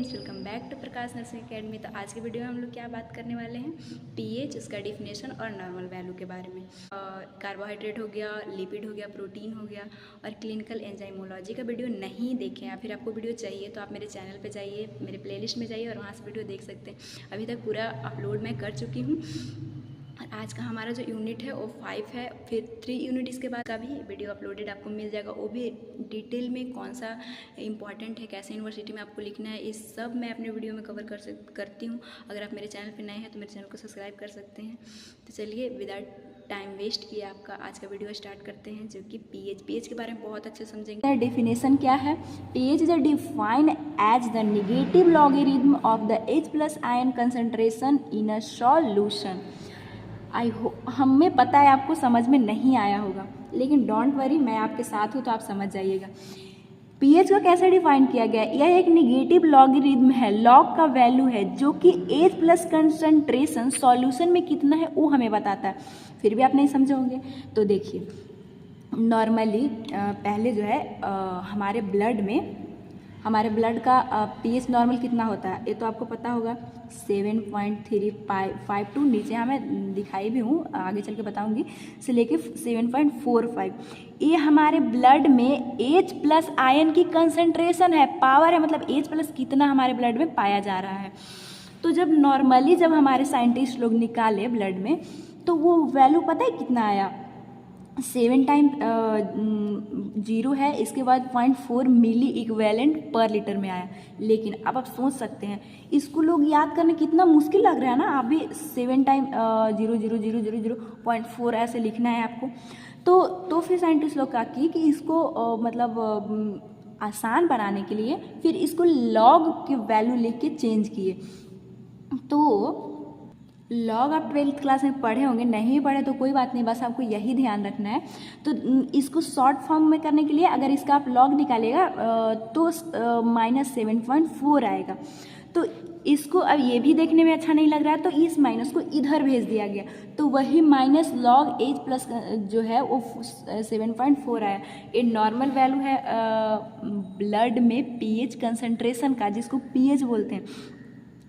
Friends, welcome back to Prakash nursing academy. तो आज की वीडियो में हम लोग क्या बात करने वाले हैं, पीएच, उसका डिफिनेशन और नॉर्मल वैल्यू के बारे में। कार्बोहाइड्रेट हो गया, लिपिड हो गया, प्रोटीन हो गया और क्लिनिकल एंजाइमोलॉजी का वीडियो नहीं देखें या फिर आपको वीडियो चाहिए तो आप मेरे चैनल पर जाइए, मेरे प्लेलिस्ट में जाइए और वहाँ से वीडियो देख सकते हैं। अभी तक पूरा अपलोड मैं कर चुकी हूँ। आज का हमारा जो यूनिट है वो 5 है, फिर 3 यूनिट इसके बाद का भी वीडियो अपलोडेड आपको मिल जाएगा। वो भी डिटेल में कौन सा इंपॉर्टेंट है, कैसे यूनिवर्सिटी में आपको लिखना है, इस सब मैं अपने वीडियो में कवर करती हूँ। अगर आप मेरे चैनल पे नए हैं तो मेरे चैनल को सब्सक्राइब कर सकते हैं। तो चलिए विदाउट टाइम वेस्ट किए आपका आज का वीडियो स्टार्ट करते हैं, जो कि पीएच के बारे में बहुत अच्छे समझेंगे। डेफिनेशन क्या है? PH is defined as the negative logarithm of the H+ ion concentration in a solution. हमें पता है आपको समझ में नहीं आया होगा, लेकिन डोंट वरी, मैं आपके साथ हूँ तो आप समझ जाइएगा। पीएच को कैसे डिफाइन किया गया? यह एक नेगेटिव लॉगरिथम है, लॉग का वैल्यू है जो कि H+ कंसंट्रेशन सॉल्यूशन में कितना है वो हमें बताता है। फिर भी आप नहीं समझे होंगे तो देखिए, नॉर्मली पहले जो है हमारे ब्लड का पीएच नॉर्मल कितना होता है ये तो आपको पता होगा, 7.352। नीचे हमें दिखाई भी हूँ, आगे चल के बताऊँगी, से लेके 7.45। ये हमारे ब्लड में H+ आयन की कंसंट्रेशन है, पावर है, मतलब H+ कितना हमारे ब्लड में पाया जा रहा है। तो जब हमारे साइंटिस्ट लोग निकाले ब्लड में तो वो वैल्यू पता है कितना आया? 7 टाइम 0 है, इसके बाद 0.4 मिली इक्विवेलेंट पर लीटर में आया। लेकिन अब आप सोच सकते हैं, इसको लोग याद करने कितना मुश्किल लग रहा है ना। आप भी 7 टाइम 0.000.4 ऐसे लिखना है आपको। तो फिर साइंटिस्ट लोग क्या कि इसको आसान बनाने के लिए फिर इसको लॉग की वैल्यू लिख के चेंज किए। तो लॉग आप 12th क्लास में पढ़े होंगे, नहीं पढ़े तो कोई बात नहीं, बस आपको यही ध्यान रखना है। तो इसको शॉर्ट फॉर्म में करने के लिए अगर इसका आप लॉग निकालेगा तो -7.4 आएगा। तो इसको अब ये भी देखने में अच्छा नहीं लग रहा है, तो इस माइनस को इधर भेज दिया गया, तो वही माइनस लॉग H+ जो है वो 7.4 आया। ये नॉर्मल वैल्यू है ब्लड में पीएच कंसंट्रेशन का, जिसको पीएच बोलते हैं।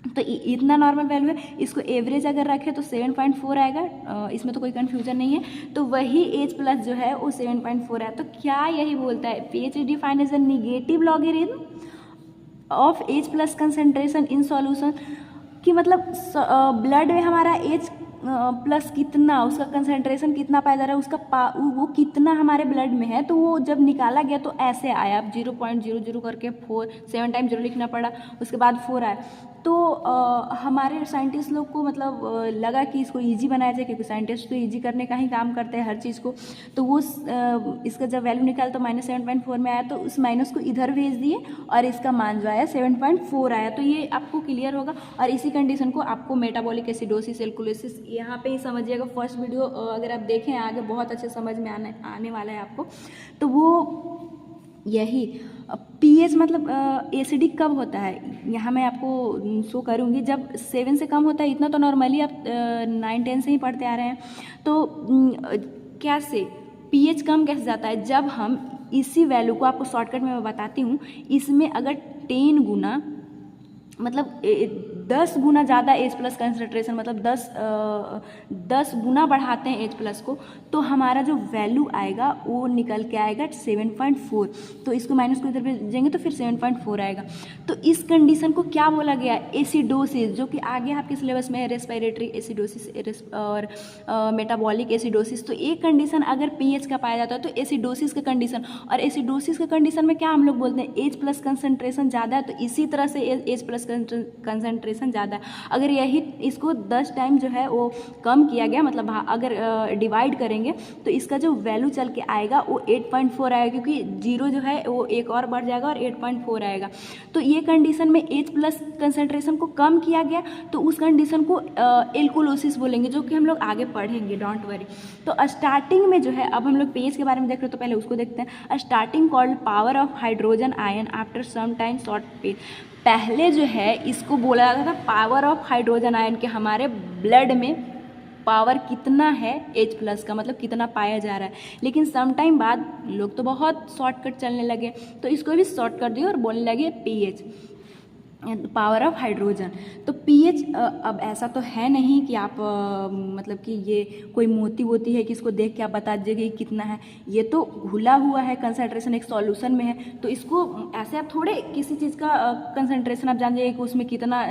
तो इतना नॉर्मल वैल्यू है, इसको एवरेज अगर रखें तो 7.4 आएगा, इसमें तो कोई कन्फ्यूजन नहीं है। तो वही H+ जो है वो 7.4 है। तो क्या यही बोलता है, pH is defined as a negative logarithm of H+ concentration in solution, कि मतलब ब्लड में हमारा H+ कितना, उसका कंसंट्रेशन कितना पाया जा रहा है, उसका वो कितना हमारे ब्लड में है। तो वो जब निकाला गया तो ऐसे आया, 0.00 करके 7 टाइम 0 लिखना पड़ा, उसके बाद 4 आया। तो हमारे साइंटिस्ट लोग को लगा कि इसको इजी बनाया जाए, क्योंकि साइंटिस्ट तो इजी करने का ही काम करते हैं हर चीज़ को। तो वो इसका जब वैल्यू निकाला तो -7.4 में आया, तो उस माइनस को इधर भेज दिए और इसका मान जो आया 7.4 आया। तो ये आपको क्लियर होगा। और इसी कंडीशन को आपको मेटाबॉलिक एसिडोसिस, एल्कोलिसिस यहाँ पे ही समझिएगा। फर्स्ट वीडियो अगर आप देखें आगे बहुत अच्छे समझ में आने वाला है आपको। तो वो यही पीएच मतलब एसिडिक कब होता है, यहाँ मैं आपको शो करूँगी। जब 7 से कम होता है, इतना तो नॉर्मली आप 9-10 से ही पढ़ते आ रहे हैं। तो कैसे पीएच कम कैसे जाता है? जब हम इसी वैल्यू को, आपको शॉर्टकट में मैं बताती हूँ, इसमें अगर 10 गुना मतलब 10 गुना ज़्यादा H+ कंसंट्रेशन, मतलब 10 गुना बढ़ाते हैं H+ को, तो हमारा जो वैल्यू आएगा वो निकल के आएगा 7.4। तो इसको माइनस को इधर भेजेंगे तो फिर 7.4 आएगा। तो इस कंडीशन को क्या बोला गया? एसिडोसिस, जो कि आगे आपके सिलेबस में है, रेस्पिरेटरी एसिडोसिस और मेटाबॉलिक एसिडोसिस। तो एक कंडीशन अगर पीएच का पाया जाता है तो एसिडोसिस का कंडीशन, और एसिडोसिस के कंडीशन में क्या हम लोग बोलते हैं, H+ कंसंट्रेशन ज़्यादा है, तो इसी तरह से H+ कंसंट्रेशन ज़्यादा है। अगर यही इसको 10 टाइम जो है वो कम किया गया, मतलब अगर डिवाइड करेंगे तो इसका जो वैल्यू चल के आएगा वो 8.4 आएगा, क्योंकि 0 जो है वो एक और बढ़ जाएगा और 8.4 आएगा। तो ये कंडीशन में H+ कंसंट्रेशन को कम किया गया, तो उस कंडीशन को एल्कोलोसिस बोलेंगे, जो कि हम लोग आगे पढ़ेंगे, डोंट वरी। तो स्टार्टिंग में जो है, अब हम लोग पीएच के बारे में देख रहे हो तो पहले उसको देखते हैं। Starting called power of hydrogen ion after some time short period. पहले जो है इसको बोला जाता था पावर ऑफ हाइड्रोजन आयन, के हमारे ब्लड में पावर कितना है H+ का, मतलब कितना पाया जा रहा है। लेकिन सम टाइम बाद लोग तो बहुत शॉर्टकट चलने लगे, तो इसको भी शॉर्ट कर दिए और बोलने लगे पीएच। Power of hydrogen. तो पीएच अब ऐसा तो है नहीं कि आप मतलब कि ये कोई मोती वोती है कि इसको देख के आप बता दीजिए कि कितना है। ये तो घुला हुआ है, कंसंट्रेशन एक सॉल्यूशन में है, तो इसको ऐसे आप थोड़े किसी चीज़ का कंसंट्रेशन आप जान जाइए कि उसमें कितना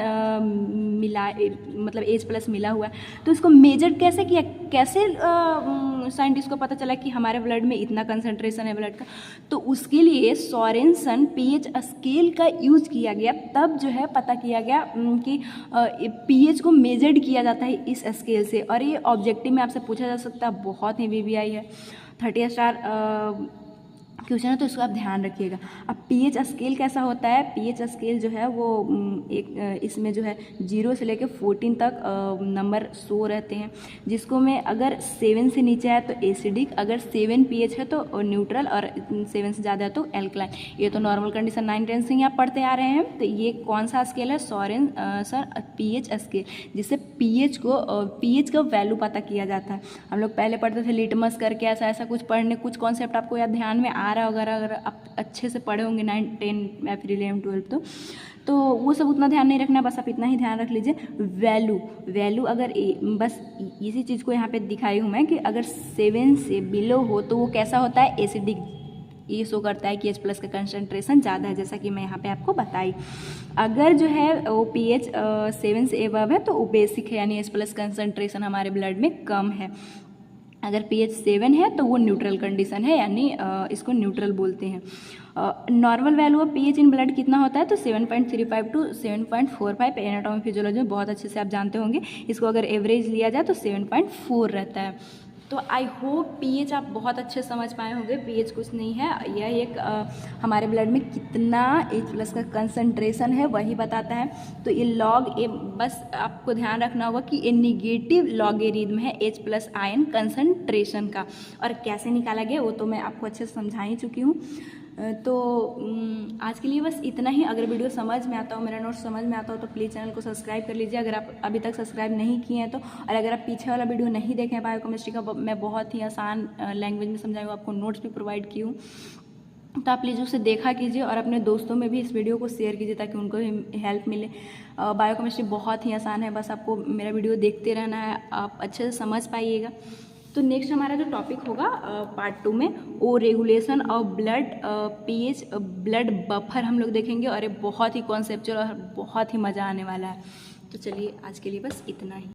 मिला मतलब H+ मिला हुआ है, तो इसको मेजर कैसे किया, कैसे साइंटिस्ट को पता चला कि हमारे ब्लड में इतना कंसंट्रेशन है ब्लड का। तो उसके लिए सोरेनसन पीएच स्केल का यूज किया गया, तब जो है पता किया गया कि पीएच को मेजर्ड किया जाता है इस स्केल से। और ये ऑब्जेक्टिव में आपसे पूछा जा सकता है, बहुत ही VVI है, 30 स्टार क्वेश्चन है, तो इसको आप ध्यान रखिएगा। अब पीएच स्केल कैसा होता है, पीएच स्केल जो है वो एक इसमें जो है 0 से लेकर 14 तक नंबर शो रहते हैं, जिसको में अगर 7 से नीचे है तो एसिडिक, अगर 7 पीएच है तो न्यूट्रल, और 7 से ज़्यादा है तो एल्कलाइन। ये तो नॉर्मल कंडीशन 9 10 से ही आप पढ़ते आ रहे हैं। तो ये कौन सा स्केल है, सोरेनसन पीएच स्केल, जिससे पीएच का वैल्यू पता किया जाता है। हम लोग पहले पढ़ते थे लिटमस करके, ऐसा कुछ पढ़ने, कुछ कॉन्सेप्ट आपको याद ध्यान में आ रहा है वगैरह, अगर आप अच्छे से पढ़े होंगे 9 10 या फिर 11 12 तो वो सब उतना ध्यान नहीं रखना, बस आप इतना ही ध्यान रख लीजिए। वैल्यू अगर बस इसी चीज़ को यहाँ पे दिखाई हूँ मैं कि अगर 7 से बिलो हो तो वो कैसा होता है, एसिडिक। ये शो करता है कि H+ का कंसंट्रेशन ज़्यादा है, जैसा कि मैं यहाँ पे आपको बताई। अगर जो है वो pH 7 से एबव है तो वो बेसिक है, यानी H+ कंसंट्रेशन हमारे ब्लड में कम है। अगर pH 7 है तो वो न्यूट्रल कंडीशन है, यानी इसको न्यूट्रल बोलते हैं। Normal value of pH in blood कितना होता है, तो 7.35 टू 7.45 एनाटॉमी फिजियोलॉजी में बहुत अच्छे से आप जानते होंगे। इसको अगर एवरेज लिया जाए तो 7.4 रहता है। तो आई होप pH आप बहुत अच्छे समझ पाए होंगे। pH कुछ नहीं है, यह एक हमारे ब्लड में कितना H+ का कंसंट्रेशन है वही बताता है। तो ये लॉग ए, बस आपको ध्यान रखना होगा कि ये निगेटिव लॉगेरिथम है H+ आयन कंसंट्रेशन का। और कैसे निकाला गया वो तो मैं आपको अच्छे से समझा ही चुकी हूँ। तो आज के लिए बस इतना ही। अगर वीडियो समझ में आता हो, मेरा नोट समझ में आता हो, तो प्लीज़ चैनल को सब्सक्राइब कर लीजिए अगर आप अभी तक सब्सक्राइब नहीं किए हैं तो। और अगर आप पीछे वाला वीडियो नहीं देखे हैं बायोकेमिस्ट्री का, मैं बहुत ही आसान लैंग्वेज में समझाई हूँ, आपको नोट्स भी प्रोवाइड की हूँ, तो आप प्लीज़ उसे देखा कीजिए और अपने दोस्तों में भी इस वीडियो को शेयर कीजिए ताकि उनको भी हेल्प मिले। बायोकेमिस्ट्री बहुत ही आसान है, बस आपको मेरा वीडियो देखते रहना है, आप अच्छे से समझ पाइएगा। तो नेक्स्ट हमारा जो टॉपिक होगा पार्ट 2 में, वो regulation of blood pH blood buffer हम लोग देखेंगे, और ये बहुत ही कॉन्सेप्चुअल और बहुत ही मज़ा आने वाला है। तो चलिए आज के लिए बस इतना ही।